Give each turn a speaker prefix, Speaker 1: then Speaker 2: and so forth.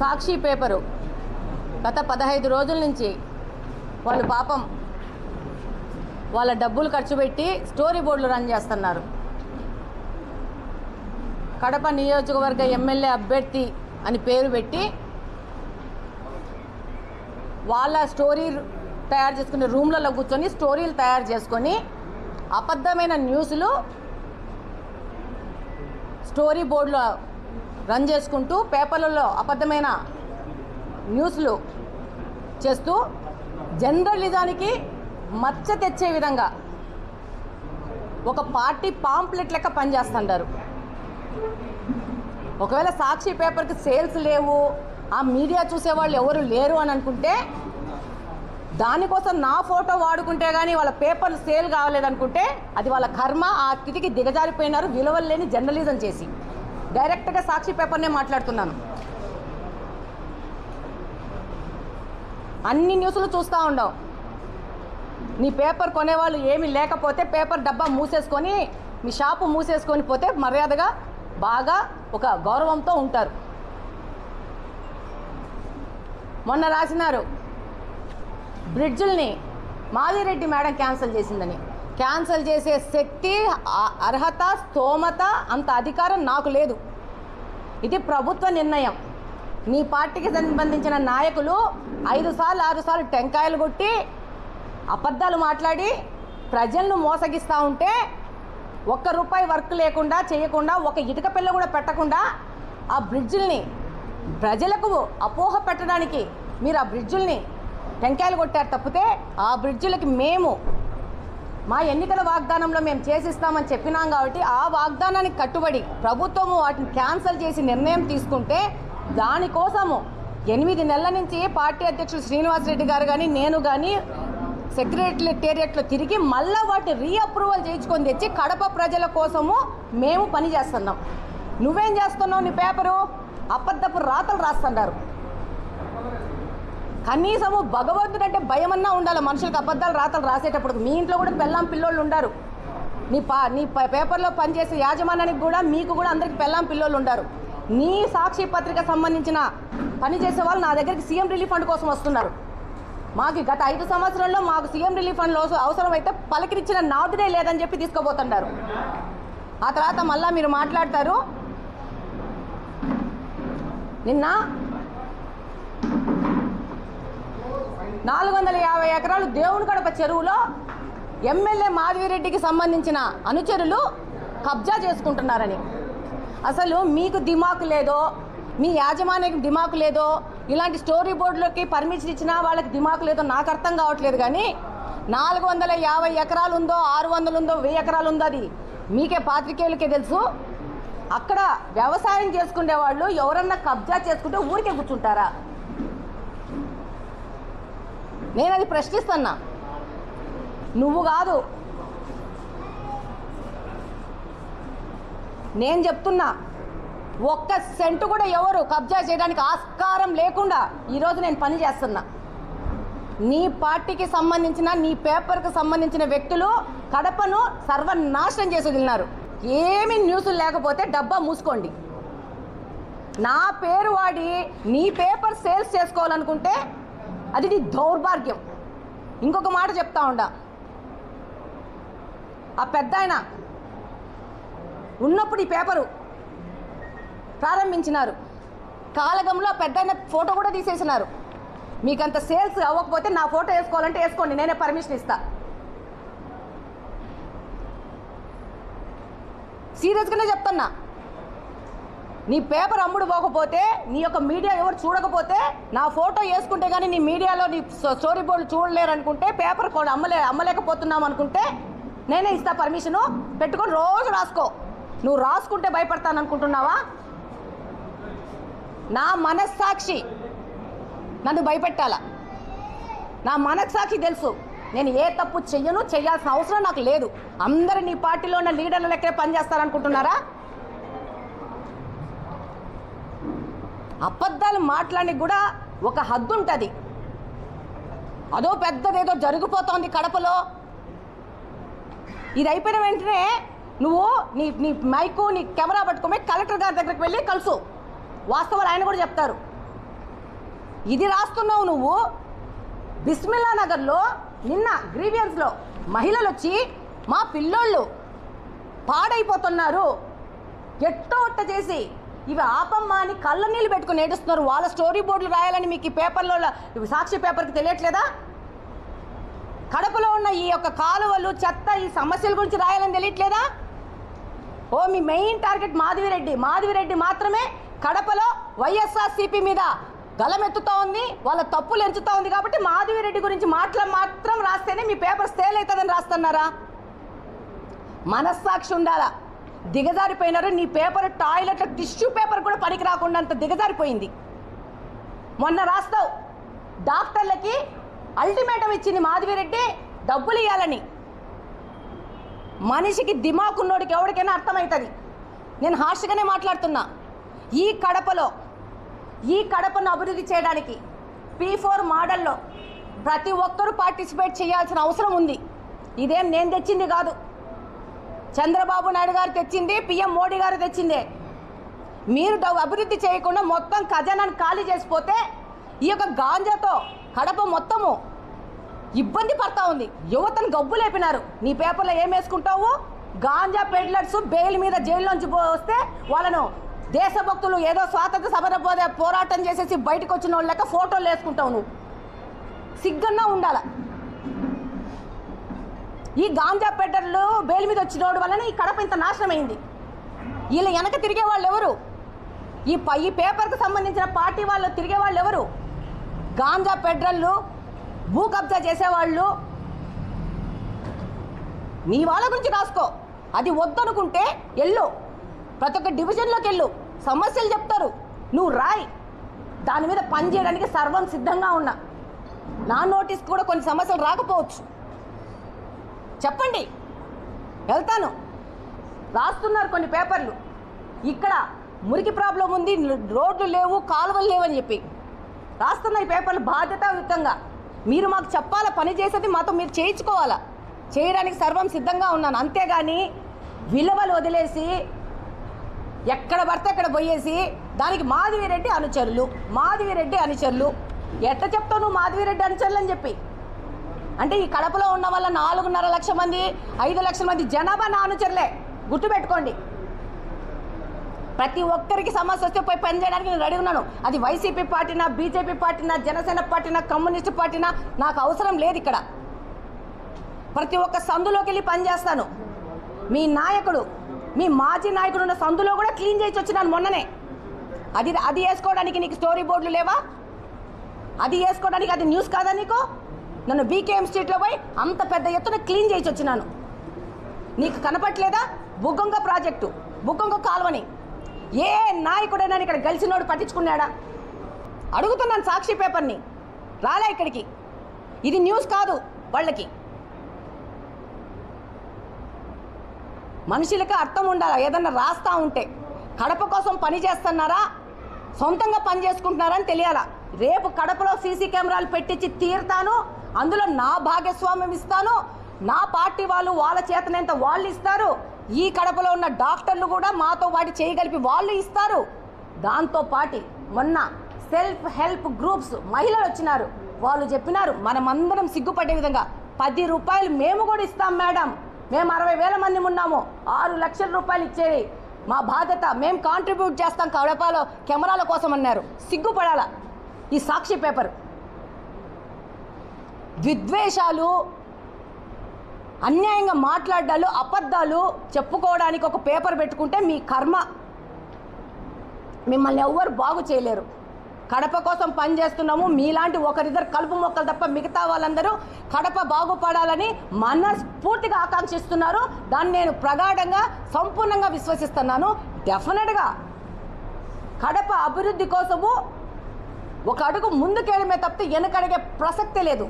Speaker 1: సాక్షి paper గత 15 రోజుల నుంచి వాళ్ళు పాపం వాళ్ళ డబ్బులు ఖర్చు పెట్టి స్టోరీ బోర్డులు రన్ చేస్తున్నారు. కడప నియోజకవర్గ ఎమ్మెల్యే అభ్యర్థి అని పేరు పెట్టి వాళ్ళ స్టోరీ తయారు చేసుకునే రూమ్లలో కూర్చొని స్టోరీలు తయారు చేసుకొని అబద్ధమైన న్యూస్లు స్టోరీ బోర్డులో రన్ చేసుకుంటూ పేపర్లలో అబద్ధమైన న్యూస్లు చేస్తూ జర్నలిజానికి మచ్చ తెచ్చే విధంగా ఒక పార్టీ పాంప్లెట్ లెక్క పనిచేస్తుంటారు. ఒకవేళ సాక్షి పేపర్కి సేల్స్ లేవు, ఆ మీడియా చూసేవాళ్ళు ఎవరు లేరు అని అనుకుంటే, దానికోసం నా ఫోటో వాడుకుంటే కానీ వాళ్ళ పేపర్లు సేల్ కావలేదనుకుంటే అది వాళ్ళ కర్మ. ఆ స్థితికి దిగజారిపోయినారు విలువలు లేని జర్నలిజం చేసి. డైరెక్ట్గా సాక్షి పేపర్నే మాట్లాడుతున్నాను. అన్ని న్యూస్లు చూస్తూ ఉండవు. నీ పేపర్ కొనేవాళ్ళు ఏమీ లేకపోతే పేపర్ డబ్బా మూసేసుకొని మీ షాపు మూసేసుకొని పోతే మర్యాదగా బాగా ఒక గౌరవంతో ఉంటారు. మొన్న రాసినారు బ్రిడ్జుల్ని మాదిరెడ్డి మేడం క్యాన్సిల్ చేసిందని. క్యాన్సిల్ చేసే శక్తి, అర్హత, స్తోమత, అంత అధికారం నాకు లేదు. ఇది ప్రభుత్వ నిర్ణయం. నీ పార్టీకి సంబంధించిన నాయకులు 5 సార్లు 6 సార్లు టెంకాయలు కొట్టి అబద్ధాలు మాట్లాడి ప్రజలను మోసగిస్తూ ఉంటే, ₹1 వర్క్ లేకుండా చేయకుండా, ఒక ఇటుక పిల్ల కూడా పెట్టకుండా ఆ బ్రిడ్జుల్ని ప్రజలకు అపోహ పెట్టడానికి మీరు ఆ బ్రిడ్జుల్ని టెంకాయలు కొట్టారు తప్పితే, ఆ బ్రిడ్జులకి మేము మా ఎన్నికల వాగ్దానంలో మేము చేసిస్తామని చెప్పినాం కాబట్టి ఆ వాగ్దానానికి కట్టుబడి ప్రభుత్వము వాటిని క్యాన్సిల్ చేసి నిర్ణయం తీసుకుంటే, దానికోసము 8 నెలల నుంచి పార్టీ అధ్యక్షులు శ్రీనివాసరెడ్డి గారు కానీ నేను కానీ సెక్రటేరియట్లో తిరిగి మళ్ళీ వాటిని రీఅప్రూవల్ చేయించుకొని తెచ్చి కడప ప్రజల కోసము మేము పని చేస్తున్నాం. నువ్వేం చేస్తున్నావు? నీ పేపరు అబద్ధపు రాతలు రాస్తున్నారు. కనీసము భగవంతుడంటే భయమన్నా ఉండాలి మనుషులకు. అబద్ధాలు రాతలు రాసేటప్పుడు మీ ఇంట్లో కూడా పెళ్ళాం పిల్లోళ్ళు ఉండారు. నీ పేపర్లో పనిచేసే యాజమాన్యానికి కూడా మీకు కూడా అందరికి పెళ్ళాం పిల్లోళ్ళు ఉండారు. నీ సాక్షి పత్రిక సంబంధించిన పని చేసే వాళ్ళు నా దగ్గరికి సీఎం రిలీఫ్ ఫండ్ కోసం వస్తున్నారు. మాకు గత 5 సంవత్సరాల్లో మాకు సీఎం రిలీఫ్ ఫండ్ అవసరమైతే పలకరించిన నాదుడే లేదని చెప్పి తీసుకోబోతున్నారు. ఆ తర్వాత మళ్ళీ మీరు మాట్లాడతారు. నిన్న 450 ఎకరాలు దేవుని కడప చెరువులో ఎమ్మెల్యే మాధవిరెడ్డికి సంబంధించిన అనుచరులు కబ్జా చేసుకుంటున్నారని. అసలు మీకు దిమాకు లేదో, మీ యాజమాన్యానికి దిమాకు లేదో, ఇలాంటి స్టోరీ బోర్డులోకి పర్మిషన్ ఇచ్చినా వాళ్ళకి దిమాకు లేదో నాకు అర్థం కావట్లేదు. కానీ 450 ఎకరాలు ఉందో, 600 ఉందో, 1000 ఎకరాలు ఉందో అది మీకే పాత్రికేయులకే తెలుసు. అక్కడ వ్యవసాయం చేసుకునే వాళ్ళు ఎవరన్నా కబ్జా చేసుకుంటే ఊరికే కూర్చుంటారా? నేను అది ప్రశ్నిస్తున్నా. నువ్వు కాదు, నేను చెప్తున్నా. 1 సెంటు కూడా ఎవరు కబ్జా చేయడానికి ఆస్కారం లేకుండా ఈరోజు నేను పని చేస్తున్నా. నీ పార్టీకి సంబంధించిన, నీ పేపర్కి సంబంధించిన వ్యక్తులు కడపను సర్వనాశనం చేసి వదిలినారు. ఏమీ న్యూస్లు లేకపోతే డబ్బా మూసుకోండి. నా పేరు వాడి నీ పేపర్ సేల్స్ చేసుకోవాలనుకుంటే అది నీ దౌర్భాగ్యం. ఇంకొక మాట చెప్తా ఉండా. ఆ పెద్ద ఆయన ఉన్నప్పుడు ఈ పేపరు ప్రారంభించినారు. కాలగంలో పెద్ద ఆయన ఫోటో కూడా తీసేసినారు. మీకంత సేల్స్ అవ్వకపోతే నా ఫోటో వేసుకోవాలంటే వేసుకోండి, నేనే పర్మిషన్ ఇస్తా. సీరియస్గానే చెప్తున్నా. నీ పేపర్ అమ్ముడు పోకపోతే, నీ యొక్క మీడియా ఎవరు చూడకపోతే, నా ఫోటో వేసుకుంటే కానీ నీ మీడియాలో నీ స్టోరీ బోర్డు చూడలేరు అనుకుంటే, పేపర్ కూడా అమ్మలేకపోతున్నాం అనుకుంటే నేనే ఇస్తా పర్మిషను. పెట్టుకొని రోజు రాసుకో. నువ్వు రాసుకుంటే భయపడతాను అనుకుంటున్నావా? నా మనస్సాక్షి నన్ను భయపెట్టాలా? నా మనస్సాక్షి తెలుసు నేను ఏ తప్పు చెయ్యను, చేయాల్సిన అవసరం నాకు లేదు. అందరూ నీ పార్టీలో ఉన్న లీడర్ల లెక్కనే పనిచేస్తారనుకుంటున్నారా? అబద్ధాలు మాట్లాడడానికి కూడా ఒక హద్దు ఉంటుంది. అదో పెద్దదేదో జరిగిపోతోంది కడపలో. ఇది అయిపోయిన వెంటనే నువ్వు నీ మైకు, నీ కెమెరా పట్టుకోమే కలెక్టర్ గారి దగ్గరికి వెళ్ళి కలుసు. వాస్తవాలు ఆయన కూడా చెప్తారు. ఇది రాస్తున్నావు నువ్వు. బిస్మిల్లా నగర్లో నిన్న గ్రీవియన్స్లో మహిళలు వచ్చి మా పిల్లోళ్ళు పాడైపోతున్నారు ఎట్టో ఒట్ట చేసి ఇవి ఆపమ్మా అని కళ్ళ నీళ్ళు పెట్టుకుని ఏడుస్తున్నారు. వాళ్ళ స్టోరీ బోర్డులు రాయాలని మీకు ఈ పేపర్లో సాక్షి పేపర్కి తెలియట్లేదా? కడపలో ఉన్న ఈ యొక్క కాలువలు చెత్త ఈ సమస్యల గురించి రాయాలని తెలియట్లేదా? ఓ మీ మెయిన్ టార్గెట్ మాధవిరెడ్డి మాత్రమే కడపలో వైఎస్ఆర్సీపీ మీద గలమెత్తుతూ ఉంది, వాళ్ళ తప్పులు ఎంచుతూ ఉంది కాబట్టి మాధవిరెడ్డి గురించి మాత్రం రాస్తేనే మీ పేపర్ సేల్ అవుతుందని రాస్తున్నారా? మనస్సాక్షి ఉండాలా. దిగజారిపోయినారు. నీ పేపర్ టాయిలెట్లో టిష్యూ పేపర్ కూడా పనికి రాకుండా అంత దిగజారిపోయింది. మొన్న రాస్తావు డాక్టర్లకి అల్టిమేటం ఇచ్చింది మాధవిరెడ్డి డబ్బులు ఇవ్వాలని. మనిషికి దిమాకున్నోడికి ఎవరికైనా అర్థమవుతుంది. నేను హార్ష్గానే మాట్లాడుతున్నా. ఈ కడపను అభివృద్ధి చేయడానికి P4 మోడల్లో ప్రతి ఒక్కరూ పార్టిసిపేట్ చేయాల్సిన అవసరం ఉంది. ఇదేం నేను తెచ్చింది కాదు, చంద్రబాబు నాయుడు గారు తెచ్చింది, PM మోడీ గారు తెచ్చిందే. మీరు అభివృద్ధి చేయకుండా మొత్తం ఖజానాన్ని ఖాళీ చేసిపోతే ఈ యొక్క గాంజాతో కడప మొత్తము ఇబ్బంది పడతా ఉంది. యువతను గబ్బు లేపినారు. నీ పేపర్లో ఏం వేసుకుంటావు? గాంజా పెడ్లర్స్ బెయిల్ మీద జైల్లోంచి వస్తే వాళ్ళను దేశభక్తులు ఏదో స్వాతంత్ర సమర పోరాటం చేసేసి బయటకు వచ్చిన వాళ్ళ లెక్క ఫోటోలు వేసుకుంటావు. నువ్వు సిగ్గన్నా ఉండాల. ఈ గాంజా పెడ్లర్లు బెయిల్ మీద వచ్చినోడు వలన ఈ కడప ఇంత నాశనమైంది. వీళ్ళ వెనక తిరిగే వాళ్ళు ఎవరు? ఈ పేపర్కి సంబంధించిన పార్టీ వాళ్ళు తిరిగే వాళ్ళు ఎవరు? గాంజా పెడ్లర్లు, భూ కబ్జా చేసేవాళ్ళు. నీ వాళ్ళ గురించి రాసుకో. అది వద్దనుకుంటే వెళ్ళు, ప్రతి ఒక్క డివిజన్లోకి వెళ్ళు, సమస్యలు చెప్తారు, నువ్వు రాయి. దాని మీద పని చేయడానికి సర్వం సిద్ధంగా ఉన్నా. నా నోటీస్ కూడా కొన్ని సమస్యలు రాకపోవచ్చు, చెప్పండి, వెళ్తాను. రాస్తున్నారు కొన్ని పేపర్లు, ఇక్కడ మురికి ప్రాబ్లం ఉంది, రోడ్లు లేవు, కాలువలు లేవని చెప్పి రాస్తున్న ఈ పేపర్లు బాధ్యతాయుతంగా మీరు మాకు చెప్పాలా. పని చేసేది మాతో మీరు చేయించుకోవాలా. చేయడానికి సర్వం సిద్ధంగా ఉన్నాను. అంతేగాని విలువలు వదిలేసి ఎక్కడ పడితే అక్కడ పోయేసి దానికి మాధవిరెడ్డి అనుచరులు ఎట్లా చెప్తావు నువ్వు? మాధవిరెడ్డి అనుచరులు అని చెప్పి అంటే ఈ కడపలో ఉన్న వాళ్ళ 4.5 లక్షల మంది 5 లక్షల మంది జనాభా నా అనుచరులే. గుర్తుపెట్టుకోండి. ప్రతి ఒక్కరికి సమస్య వస్తే పోయి పని చేయడానికి నేను రెడీ ఉన్నాను. అది వైసీపీ పార్టీనా, బీజేపీ పార్టీనా, జనసేన పార్టీనా, కమ్యూనిస్టు పార్టీనా నాకు అవసరం లేదు. ఇక్కడ ప్రతి ఒక్క సందులోకి వెళ్ళి పని చేస్తాను. మీ నాయకుడు, మీ మాజీ నాయకుడు ఉన్న సందులో కూడా క్లీన్ చేసి వచ్చినాను మొన్ననే. అది వేసుకోవడానికి నీకు స్టోరీ బోర్డులు లేవా? అది వేసుకోవడానికి అది న్యూస్ కాదా నీకు? నన్ను BKM స్ట్రీట్లో పోయి అంత పెద్ద ఎత్తున క్లీన్ చేసి వచ్చినాను. నీకు కనపట్లేదా? బుగ్గొంగ ప్రాజెక్టు, బుగ్గొంగ కాలువని ఏ నాయకుడైనా ఇక్కడ గెలిచినోడు పట్టించుకున్నాడా? అడుగుతున్నాను. సాక్షి పేపర్ని రాలే ఇక్కడికి. ఇది న్యూస్ కాదు. వాళ్ళకి మనుషులకి అర్థం ఉండాలా. ఏదన్నా రాస్తా ఉంటే కడప కోసం పని చేస్తున్నారా, సొంతంగా పని చేసుకుంటున్నారా అని తెలియాలా. రేపు కడపలో CC కెమెరాలు పెట్టించి తీరుతాను. అందులో నా భాగస్వామ్యం ఇస్తాను. నా పార్టీ వాళ్ళు వాళ్ళ చేతనంత వాళ్ళు ఇస్తారు. ఈ కడపలో ఉన్న డాక్టర్లు కూడా మాతో వాటి చేయగలిపి వాళ్ళు ఇస్తారు. దాంతోపాటు మొన్న సెల్ఫ్ హెల్ప్ గ్రూప్స్ మహిళలు వచ్చినారు. వాళ్ళు చెప్పినారు మనమందరం సిగ్గుపడే విధంగా 10 రూపాయలు మేము కూడా ఇస్తాం మేడం, మేము 60,000 మంది ఉన్నాము, 6 లక్షల రూపాయలు ఇచ్చేది మా బాధ్యత, మేము కాంట్రిబ్యూట్ చేస్తాం కడపలో కెమెరాల కోసం అన్నారు. సిగ్గుపడాల ఈ సాక్షి పేపర్. విద్వేషాలు, అన్యాయంగా మాట్లాడాలు, అబద్ధాలు చెప్పుకోవడానికి ఒక పేపర్ పెట్టుకుంటే మీ కర్మ. మిమ్మల్ని ఎవ్వరు బాగు చేయలేరు. కడప కోసం పనిచేస్తున్నాము. మీలాంటి ఒకరిద్దరు కలుపు మొక్కలు తప్ప మిగతా వాళ్ళందరూ కడప బాగుపడాలని మనస్ఫూర్తిగా ఆకాంక్షిస్తున్నారు. దాన్ని నేను ప్రగాఢంగా సంపూర్ణంగా విశ్వసిస్తున్నాను. డెఫినెట్గా కడప అభివృద్ధి కోసము ఒక అడుగు ముందుకేయడమే తప్ప వెనకడిగే ప్రసక్తే లేదు.